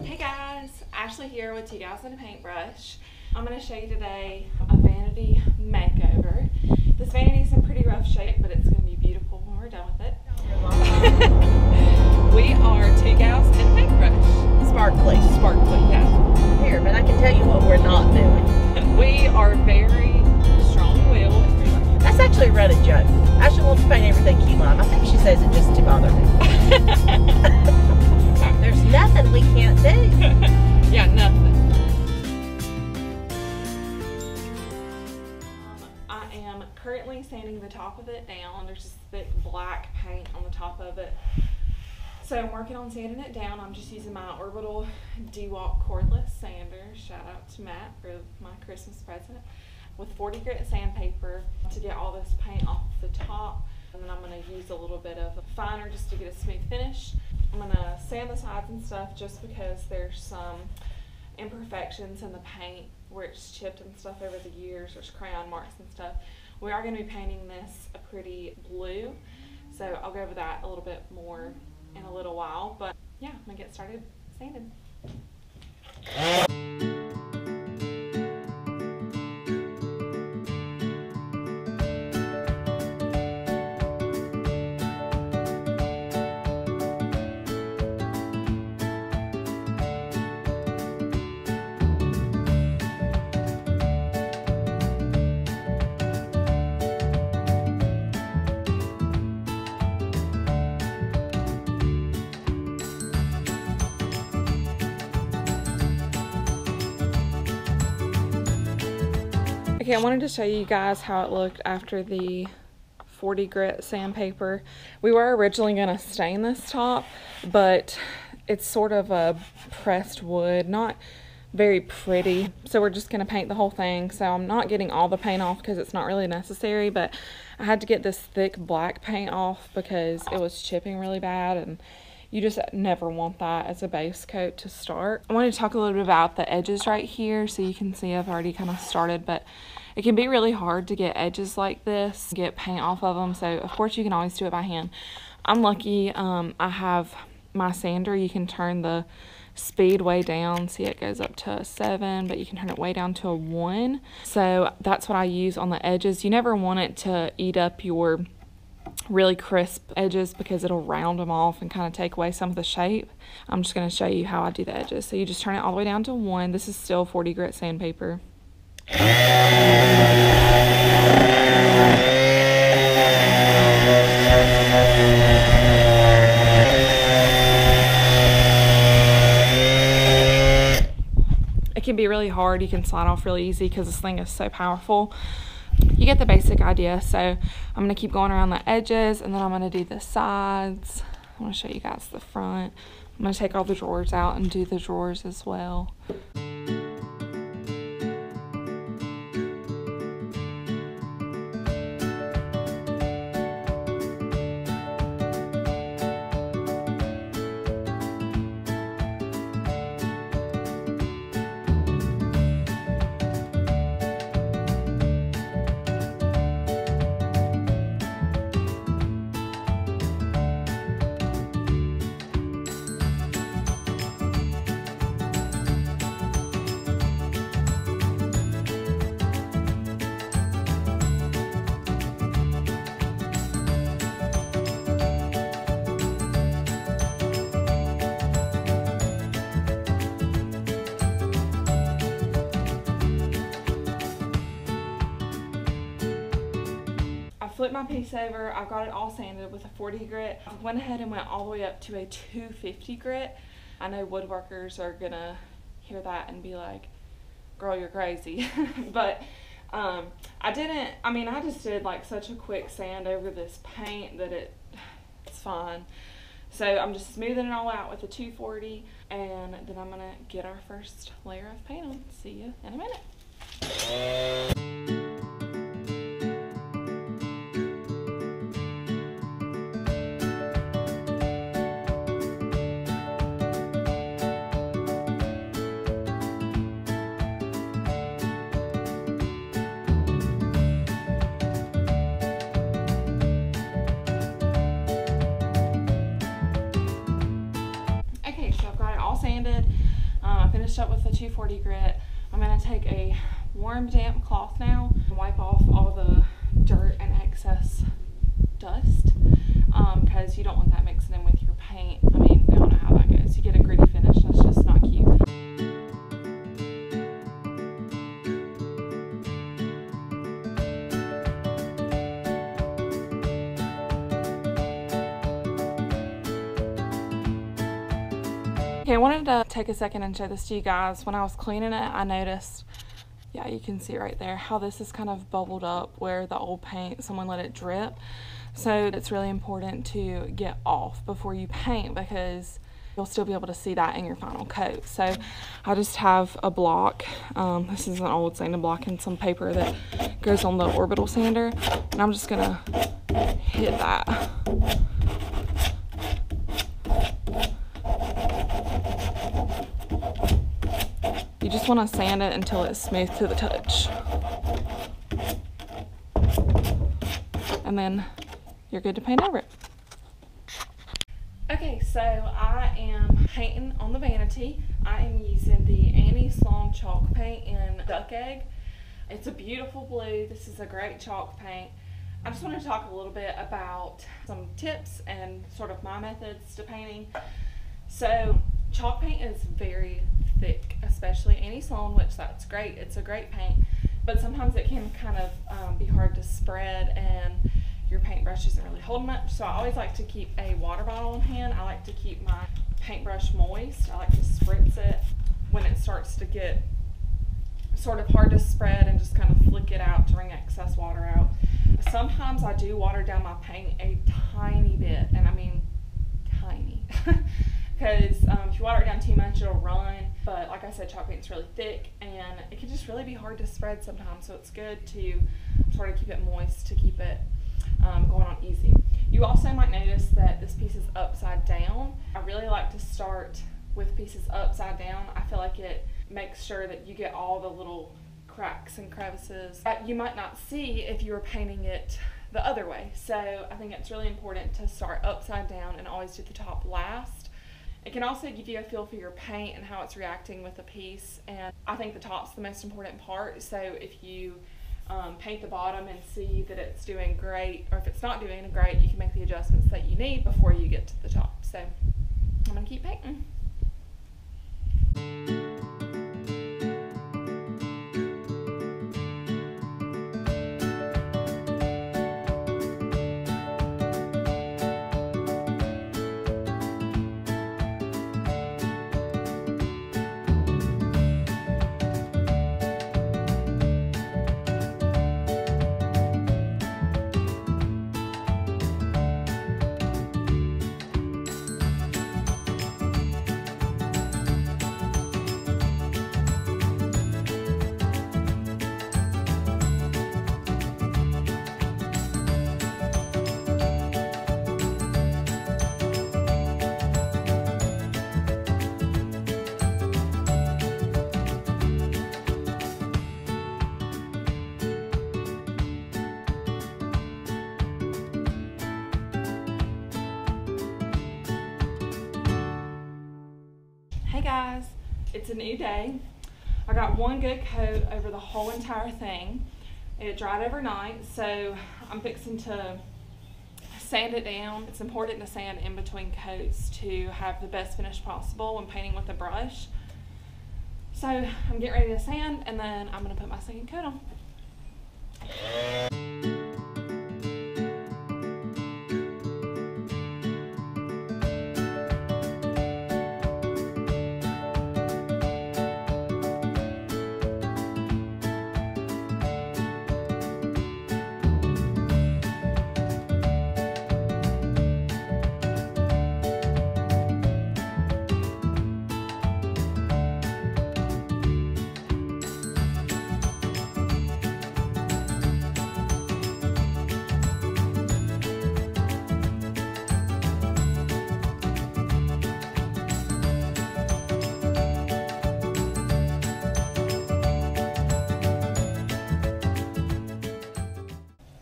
Hey guys, Ashley here with 2000 Paintbrush. I'm going to show you today a vanity makeover. This vanity is in pretty rough shape, but it's going to be beautiful when we're done with it. We are 2000 Paintbrush. Sparkly, yeah. Here, but I can tell you what we're not doing. We are very strong-willed. That's actually a running joke. Ashley wants to paint everything key lime. I think she says it just to bother me. There's nothing we can't do. Yeah, nothing. I am currently sanding the top of it down. There's this thick black paint on the top of it. So I'm working on sanding it down. I'm just using my Orbital D-Walk cordless sander. Shout out to Matt for my Christmas present. With 40 grit sandpaper to get all this paint off the top. And then I'm going to use a little bit of a finer just to get a smooth finish. I'm going to sand the sides and stuff just because there's some imperfections in the paint where it's chipped and stuff over the years. There's crayon marks and stuff. We are going to be painting this a pretty blue, so I'll go over that a little bit more in a little while. But yeah, I'm going to get started sanding. Okay, I wanted to show you guys how it looked after the 40 grit sandpaper. We were originally going to stain this top, but it's sort of a pressed wood, not very pretty. So we're just going to paint the whole thing. So I'm not getting all the paint off because it's not really necessary, but I had to get this thick black paint off because it was chipping really bad, and you just never want that as a base coat to start. I wanted to talk a little bit about the edges right here. So you can see I've already kind of started, but it can be really hard to get edges like this, get paint off of them. So of course you can always do it by hand. I'm lucky I have my sander. You can turn the speed way down. See, it goes up to a 7, but you can turn it way down to a 1. So that's what I use on the edges. You never want it to eat up your really crisp edges because it'll round them off and kind of take away some of the shape. I'm just going to show you how I do the edges. So you just turn it all the way down to 1. This is still 40 grit sandpaper. It can be really hard. You can slide off really easy because this thing is so powerful. You get the basic idea. So I'm going to keep going around the edges, and then I'm going to do the sides. I want to show you guys the front. I'm going to take all the drawers out and do the drawers as well. Flipped my piece over. I got it all sanded with a 40 grit. I went ahead and went all the way up to a 250 grit. I know woodworkers are gonna hear that and be like, girl, you're crazy. But I just did like such a quick sand over this paint that it's fine. So I'm just smoothing it all out with a 240, and then I'm gonna get our first layer of paint on. See you in a minute. sanded. finished up with the 240 grit. I'm going to take a warm, damp cloth now and wipe off all the dirt and excess dust, because you don't want that mixing in with your paint. I mean, we all know how that goes. You get a gritty finish, and it's just not cute. Okay, I wanted to take a second and show this to you guys. When I was cleaning it, I noticed, yeah, you can see right there how this is kind of bubbled up where the old paint, someone let it drip. So it's really important to get off before you paint, because you'll still be able to see that in your final coat. So I just have a block. This is an old sanding block and some paper that goes on the orbital sander. And I'm just gonna hit that. You just want to sand it until it's smooth to the touch. And then you're good to paint over it. Okay, so I am painting on the vanity. I am using the Annie Sloan chalk paint in Duck Egg. It's a beautiful blue. This is a great chalk paint. I just want to talk a little bit about some tips and sort of my methods to painting. So chalk paint is very thick, especially Annie Sloan, which that's great. It's a great paint, but sometimes it can kind of be hard to spread and your paintbrush isn't really holding much. So I always like to keep a water bottle in hand. I like to keep my paintbrush moist. I like to spritz it when it starts to get sort of hard to spread and just kind of flick it out to wring excess water out. Sometimes I do water down my paint a tiny bit, and I mean tiny. Because if you water it down too much, it'll run. But like I said, chalk paint's really thick, and it can just really be hard to spread sometimes. So it's good to sort of keep it moist to keep it going on easy. You also might notice that this piece is upside down. I really like to start with pieces upside down. I feel like it makes sure that you get all the little cracks and crevices that you might not see if you were painting it the other way. So I think it's really important to start upside down and always do the top last. It can also give you a feel for your paint and how it's reacting with a piece, and I think the top's the most important part. So if you paint the bottom and see that it's doing great, or if it's not doing great, you can make the adjustments that you need before you get to the top. So I'm gonna keep painting. Hey guys, it's a new day. I got one good coat over the whole entire thing. It dried overnight, so I'm fixing to sand it down. It's important to sand in between coats to have the best finish possible when painting with a brush. So I'm getting ready to sand, and then I'm going to put my second coat on.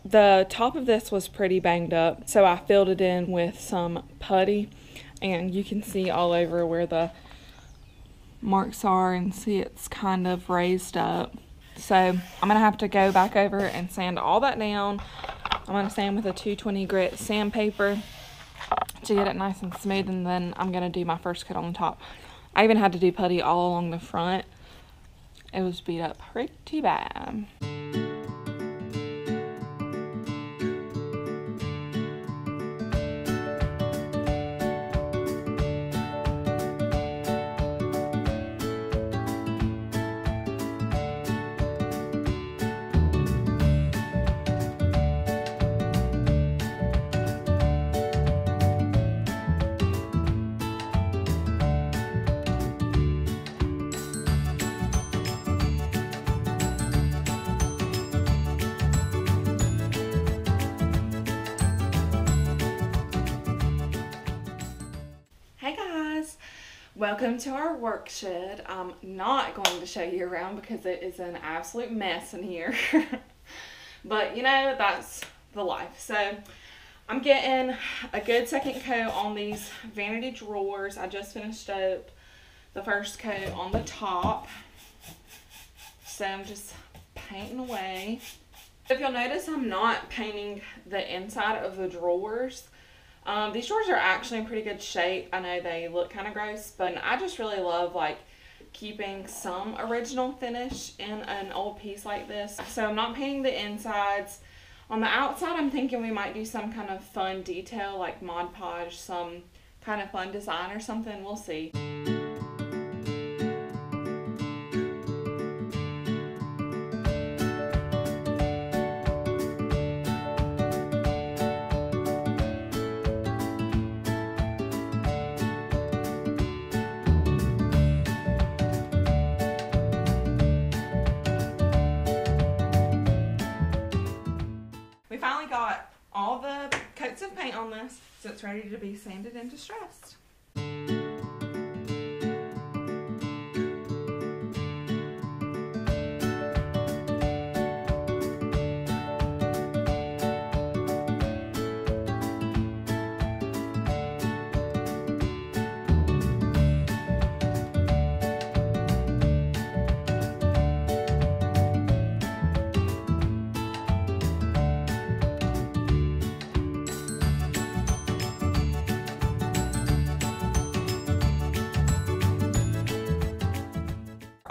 The top of this was pretty banged up, so I filled it in with some putty, and you can see all over where the marks are, and see it's kind of raised up. So I'm gonna have to go back over and sand all that down. I'm gonna sand with a 220 grit sandpaper to get it nice and smooth, and then I'm gonna do my first coat on the top. I even had to do putty all along the front. It was beat up pretty bad. Welcome to our work shed. I'm not going to show you around because it is an absolute mess in here. But you know, that's the life. So I'm getting a good second coat on these vanity drawers. I just finished up the first coat on the top. So I'm just painting away. If you'll notice, I'm not painting the inside of the drawers. These drawers are actually in pretty good shape. I know they look kind of gross, but I just really love like keeping some original finish in an old piece like this. So I'm not painting the insides. On the outside, I'm thinking we might do some kind of fun detail like Mod Podge, some kind of fun design or something. We'll see. Finally got all the coats of paint on this, so it's ready to be sanded and distressed.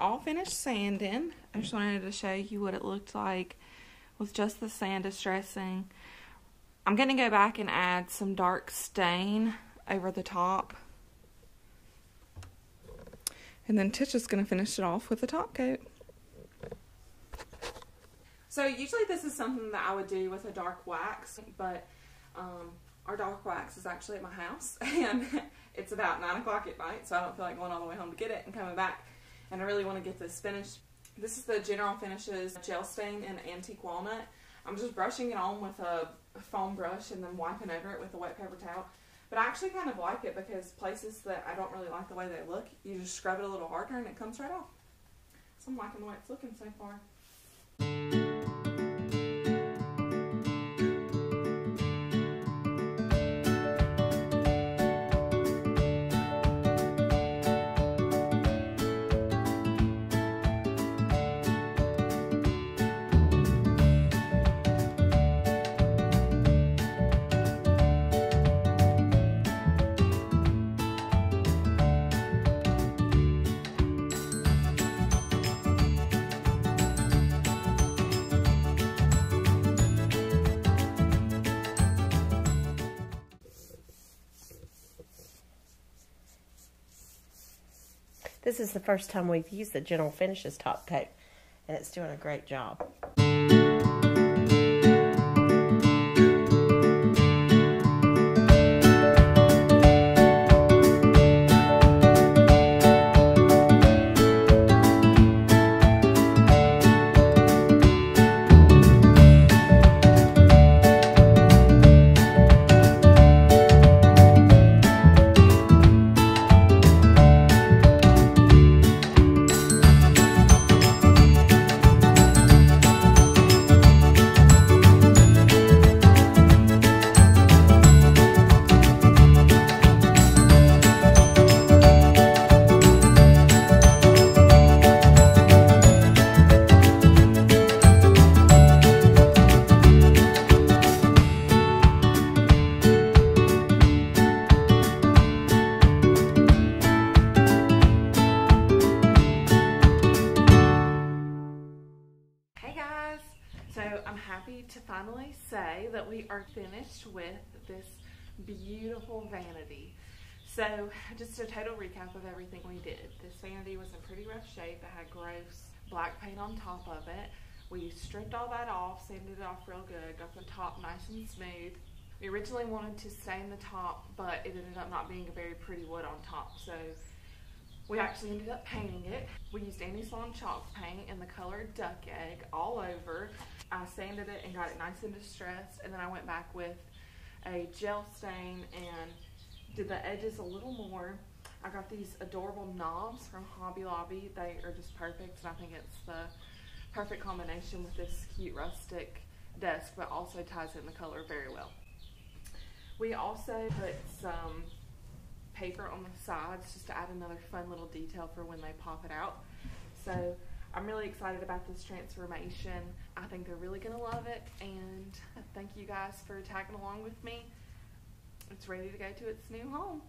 All finished sanding. I just wanted to show you what it looked like with just the sand distressing. I'm going to go back and add some dark stain over the top. And then Tish is going to finish it off with the top coat. So usually this is something that I would do with a dark wax, but our dark wax is actually at my house, and it's about 9 o'clock at night, so I don't feel like going all the way home to get it and coming back. And I really want to get this finished. This is the General Finishes Gel Stain in Antique Walnut. I'm just brushing it on with a foam brush and then wiping over it with a wet paper towel. But I actually kind of like it because places that I don't really like the way they look, you just scrub it a little harder and it comes right off. So I'm liking the way it's looking so far. This is the first time we've used the General Finishes top coat, and it's doing a great job. happy to finally say that we are finished with this beautiful vanity. So just a total recap of everything we did. This vanity was in pretty rough shape. It had gross black paint on top of it. We stripped all that off, sanded it off real good, got the top nice and smooth. We originally wanted to stain the top, but it ended up not being a very pretty wood on top, so we actually ended up painting it. We used Annie Sloan chalk paint in the color Duck Egg all over. I sanded it and got it nice and distressed, and then I went back with a gel stain and did the edges a little more. I got these adorable knobs from Hobby Lobby. They are just perfect, and I think it's the perfect combination with this cute rustic desk, but also ties in the color very well. We also put some paper on the sides just to add another fun little detail for when they pop it out. So I'm really excited about this transformation. I think they're really gonna love it, and thank you guys for tagging along with me. It's ready to go to its new home.